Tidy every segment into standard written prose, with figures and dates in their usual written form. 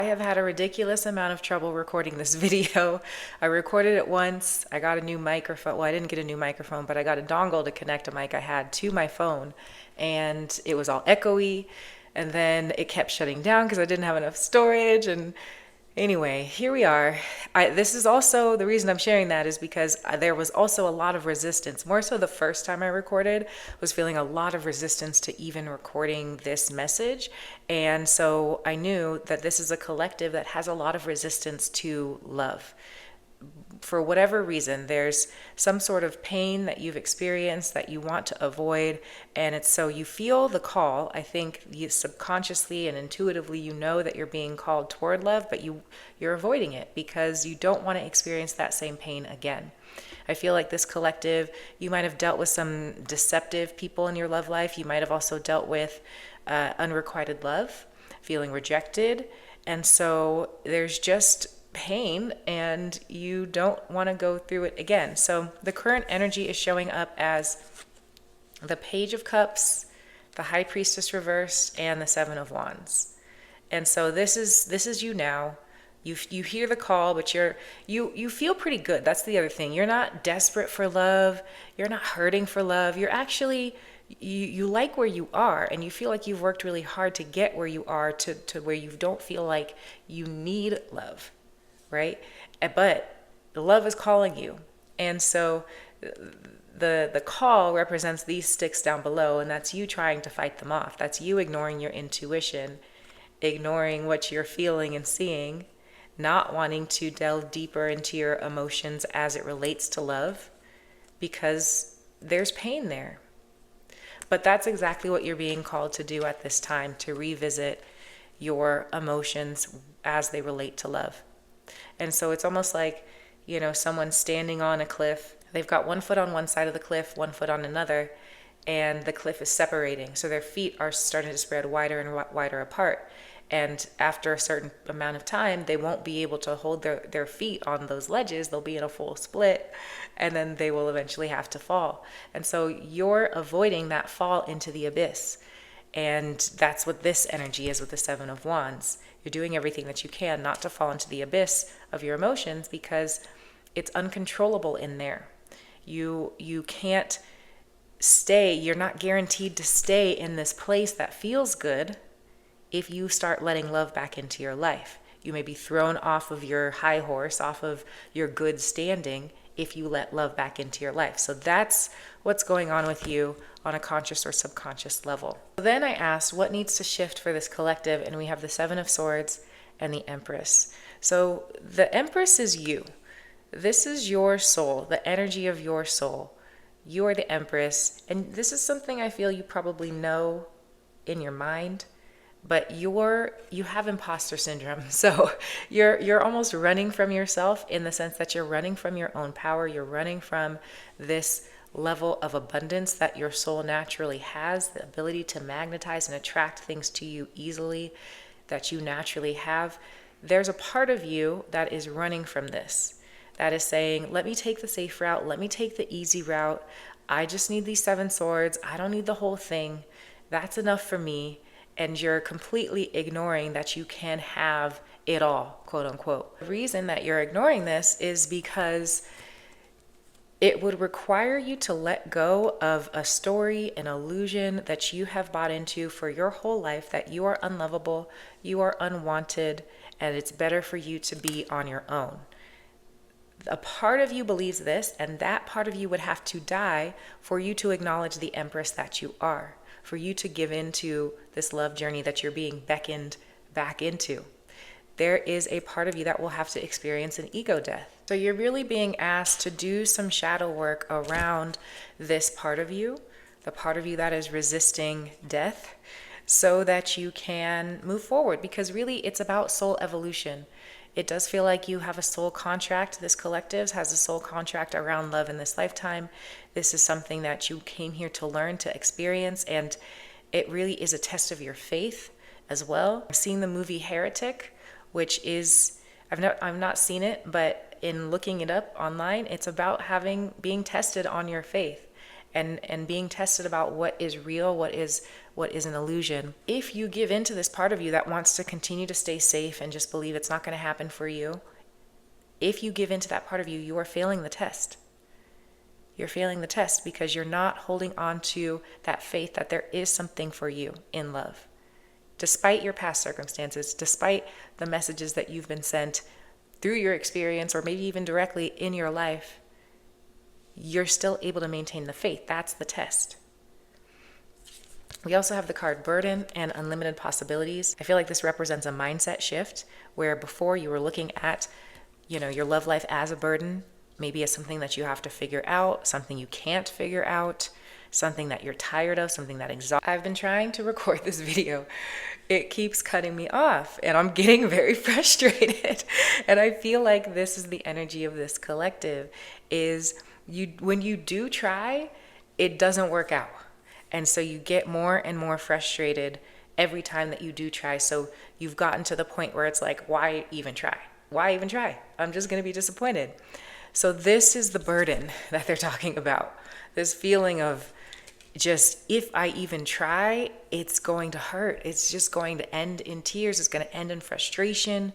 I have had a ridiculous amount of trouble recording this video. I recorded it once. I got a new microphone. Well, I didn't get a new microphone, but I got a dongle to connect a mic I had to my phone, and it was all echoey. And then it kept shutting down because I didn't have enough storage. And anyway, here we are. This is also the reason I'm sharing that is because there was also a lot of resistance. More so the first time I recorded, was feeling a lot of resistance to even recording this message. And so I knew that this is a collective that has a lot of resistance to love. For whatever reason, there's some sort of pain that you've experienced that you want to avoid. And it's so you feel the call. I think you subconsciously and intuitively, you know that you're being called toward love, but you're avoiding it because you don't want to experience that same pain again. I feel like this collective, you might have dealt with some deceptive people in your love life. You might have also dealt with unrequited love, feeling rejected. And so there's just pain and you don't want to go through it again. So the current energy is showing up as the Page of Cups, the High Priestess reversed, and the Seven of Wands. And so this is you now. You hear the call, but you feel pretty good. That's the other thing. You're not desperate for love. You're not hurting for love. You're actually you like where you are, and you feel like you've worked really hard to get where you are to where you don't feel like you need love. Right? But the love is calling you. And so the call represents these sticks down below, and that's you trying to fight them off. That's you ignoring your intuition, ignoring what you're feeling and seeing, not wanting to delve deeper into your emotions as it relates to love, because there's pain there. But that's exactly what you're being called to do at this time, to revisit your emotions as they relate to love. And so it's almost like, someone standing on a cliff. They've got one foot on one side of the cliff, one foot on another, and the cliff is separating. So their feet are starting to spread wider and wider apart. And after a certain amount of time, they won't be able to hold their feet on those ledges. They'll be in a full split, and then they will eventually have to fall. And so you're avoiding that fall into the abyss. And that's what this energy is with the Seven of Wands. You're doing everything that you can not to fall into the abyss of your emotions because it's uncontrollable in there. You can't stay, you're not guaranteed to stay in this place that feels good if you start letting love back into your life. You may be thrown off of your high horse, off of your good standing, if you let love back into your life. So that's what's going on with you on a conscious or subconscious level. Then I asked, what needs to shift for this collective? And we have the Seven of Swords and the Empress. So the Empress is you. This is your soul, the energy of your soul. You are the Empress. And this is something I feel you probably know in your mind, but you have imposter syndrome. So you're almost running from yourself in the sense that you're running from your own power. You're running from this level of abundance that your soul naturally has, the ability to magnetize and attract things to you easily that you naturally have. There's a part of you that is running from this, that is saying, let me take the safe route. Let me take the easy route. I just need these seven swords. I don't need the whole thing. That's enough for me. And you're completely ignoring that you can have it all, quote unquote. The reason that you're ignoring this is because it would require you to let go of a story, an illusion that you have bought into for your whole life, that you are unlovable, you are unwanted, and it's better for you to be on your own. A part of you believes this, and that part of you would have to die for you to acknowledge the Empress that you are, for you to give into this love journey that you're being beckoned back into. There is a part of you that will have to experience an ego death. So you're really being asked to do some shadow work around this part of you, the part of you that is resisting death, so that you can move forward, because really it's about soul evolution. It does feel like you have a soul contract. This collective has a soul contract around love in this lifetime. This is something that you came here to learn, to experience, and it really is a test of your faith as well. I've seen the movie Heretic, which is, I've not seen it, but in looking it up online, it's about being tested on your faith and being tested about what is real, what what is an illusion. If you give in to this part of you that wants to continue to stay safe and just believe it's not going to happen for you, if you give in to that part of you, you are failing the test. You're failing the test because you're not holding on to that faith that there is something for you in love. Despite your past circumstances, despite the messages that you've been sent through your experience or maybe even directly in your life, you're still able to maintain the faith. That's the test. We also have the card Burden and Unlimited Possibilities. I feel like this represents a mindset shift where before you were looking at, your love life as a burden, maybe as something that you have to figure out, something you can't figure out, something that you're tired of, something that exhausts. I've been trying to record this video. It keeps cutting me off and I'm getting very frustrated. And I feel like this is the energy of this collective is when you do try, it doesn't work out. And so you get more and more frustrated every time that you do try. So you've gotten to the point where it's like, why even try? Why even try? I'm just going to be disappointed. So this is the burden that they're talking about. This feeling of just, if I even try, it's going to hurt. It's just going to end in tears. It's going to end in frustration.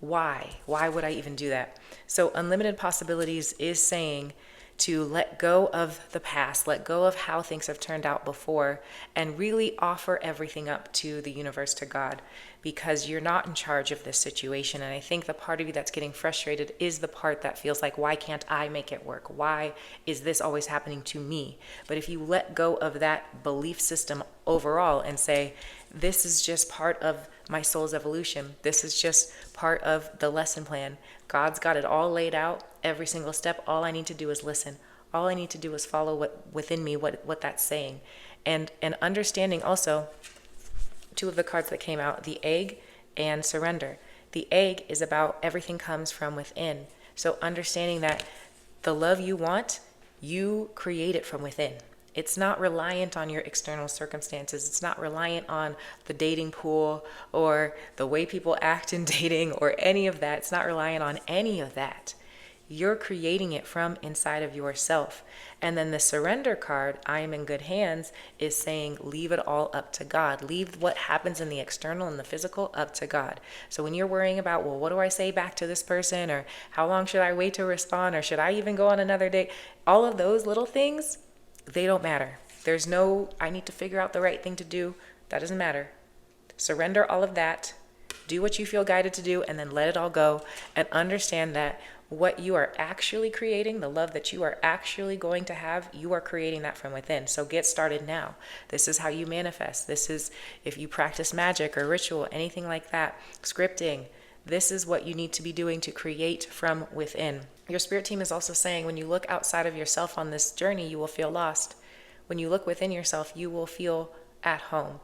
Why? Why would I even do that? So Unlimited Possibilities is saying to let go of the past, let go of how things have turned out before, and really offer everything up to the universe, to God, because you're not in charge of this situation. And I think the part of you that's getting frustrated is the part that feels like, why can't I make it work? Why is this always happening to me? But if you let go of that belief system overall and say, this is just part of my soul's evolution, this is just part of the lesson plan, God's got it all laid out, every single step. All I need to do is listen. All I need to do is follow what within me, what that's saying. And understanding also, two of the cards that came out, the egg and surrender. The egg is about everything comes from within. So understanding that the love you want, you create it from within. It's not reliant on your external circumstances. It's not reliant on the dating pool or the way people act in dating or any of that. It's not reliant on any of that. You're creating it from inside of yourself. And then the surrender card, I am in good hands, is saying leave it all up to God. Leave what happens in the external and the physical up to God. So when you're worrying about, well, what do I say back to this person? Or how long should I wait to respond? Or should I even go on another date? All of those little things, they don't matter. There's no, I need to figure out the right thing to do. That doesn't matter. Surrender all of that. Do what you feel guided to do and then let it all go, and understand that what you are actually creating, the love that you are actually going to have, you are creating that from within. So get started now. This is how you manifest. This is, if you practice magic or ritual, anything like that, scripting, this is what you need to be doing to create from within. Your spirit team is also saying when you look outside of yourself on this journey, you will feel lost. When you look within yourself, you will feel at home.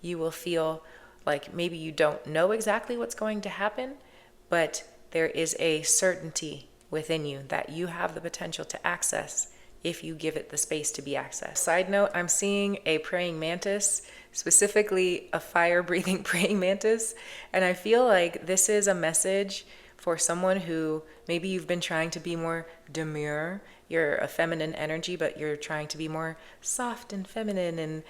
You will feel like maybe you don't know exactly what's going to happen, but there is a certainty within you that you have the potential to access if you give it the space to be accessed. Side note, I'm seeing a praying mantis, specifically a fire-breathing praying mantis, and I feel like this is a message for someone who maybe you've been trying to be more demure. You're a feminine energy, but you're trying to be more soft and feminine. And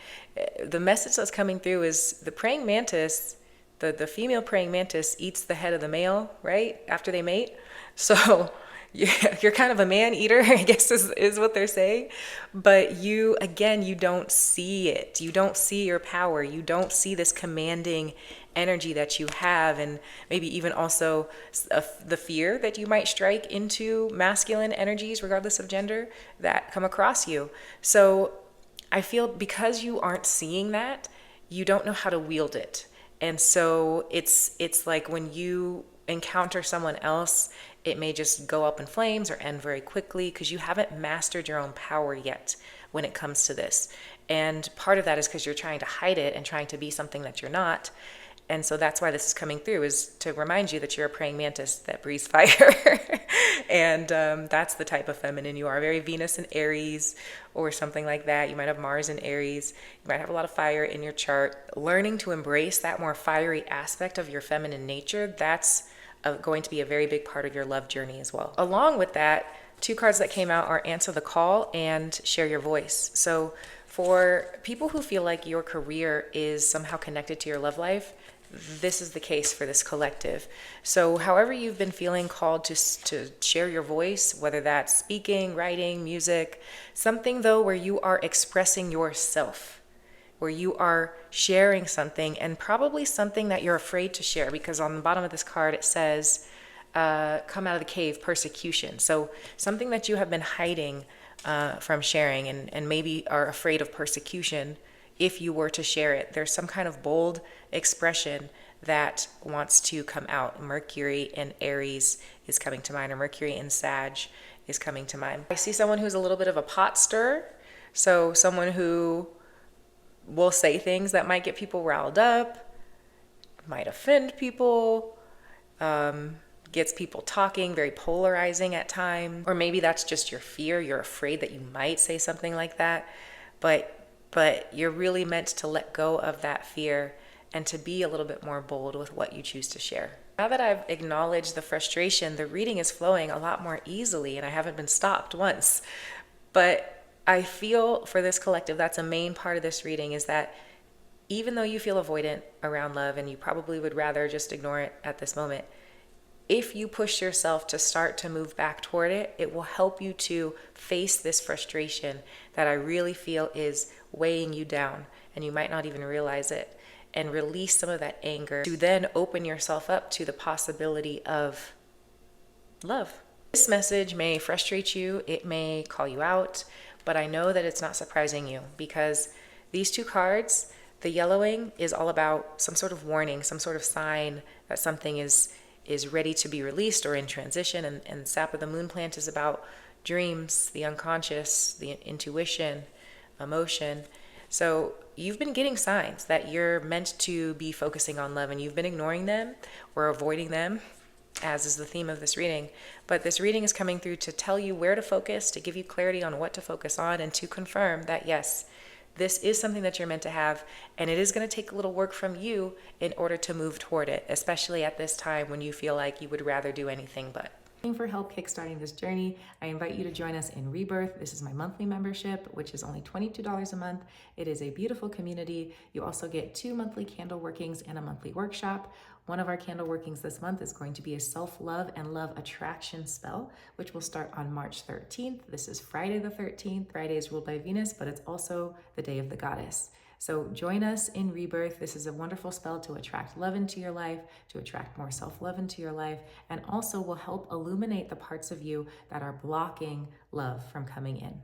the message that's coming through is the praying mantis, the female praying mantis eats the head of the male, right? After they mate. So you're kind of a man eater, I guess is what they're saying. But you, again, you don't see it. You don't see your power. You don't see this commanding energy that you have, and maybe even also the fear that you might strike into masculine energies, regardless of gender, that come across you. So I feel because you aren't seeing that, you don't know how to wield it. And so it's like when you encounter someone else, it may just go up in flames or end very quickly because you haven't mastered your own power yet when it comes to this. And part of that is because you're trying to hide it and trying to be something that you're not. And so that's why this is coming through, is to remind you that you're a praying mantis that breathes fire. And that's the type of feminine you are. Very Venus and Aries or something like that. You might have Mars and Aries. You might have a lot of fire in your chart. Learning to embrace that more fiery aspect of your feminine nature, that's going to be a very big part of your love journey as well. Along with that, two cards that came out are Answer the Call and Share Your Voice. So For people who feel like your career is somehow connected to your love life, this is the case for this collective. So, however you've been feeling called to share your voice, whether that's speaking, writing, music, something though where you are expressing yourself, where you are sharing something, and probably something that you're afraid to share, because on the bottom of this card it says, come out of the cave, persecution. So, something that you have been hiding from sharing, and maybe are afraid of persecution if you were to share it. There's some kind of bold expression that wants to come out. Mercury in Aries is coming to mind, or Mercury in Sag is coming to mind. I see someone who's a little bit of a pot stirrer, so someone who will say things that might get people riled up, might offend people, gets people talking, very polarizing at times. Or maybe that's just your fear. You're afraid that you might say something like that. But you're really meant to let go of that fear and to be a little bit more bold with what you choose to share. Now that I've acknowledged the frustration, the reading is flowing a lot more easily, and I haven't been stopped once. But I feel for this collective, that's a main part of this reading, is that even though you feel avoidant around love and you probably would rather just ignore it at this moment, if you push yourself to start to move back toward it, it will help you to face this frustration that I really feel is weighing you down, and you might not even realize it, and release some of that anger to then open yourself up to the possibility of love. This message may frustrate you, it may call you out, but I know that it's not surprising you, because these two cards, the yellowing is all about some sort of warning, some sort of sign that something is ready to be released or in transition, and sap of the moon plant is about dreams, the unconscious, the intuition, emotion. So you've been getting signs that you're meant to be focusing on love, and you've been ignoring them or avoiding them, as is the theme of this reading. But this reading is coming through to tell you where to focus, to give you clarity on what to focus on, and to confirm that yes, this is something that you're meant to have, and it is going to take a little work from you in order to move toward it, especially at this time when you feel like you would rather do anything but. Looking for help kickstarting this journey, I invite you to join us in Rebirth. This is my monthly membership, which is only $22 a month. It is a beautiful community. You also get 2 monthly candle workings and a monthly workshop. One of our candle workings this month is going to be a self-love and love attraction spell, which will start on March 13th. This is Friday the 13th. Friday is ruled by Venus, but it's also the day of the goddess. So join us in Rebirth. This is a wonderful spell to attract love into your life, to attract more self-love into your life, and also will help illuminate the parts of you that are blocking love from coming in.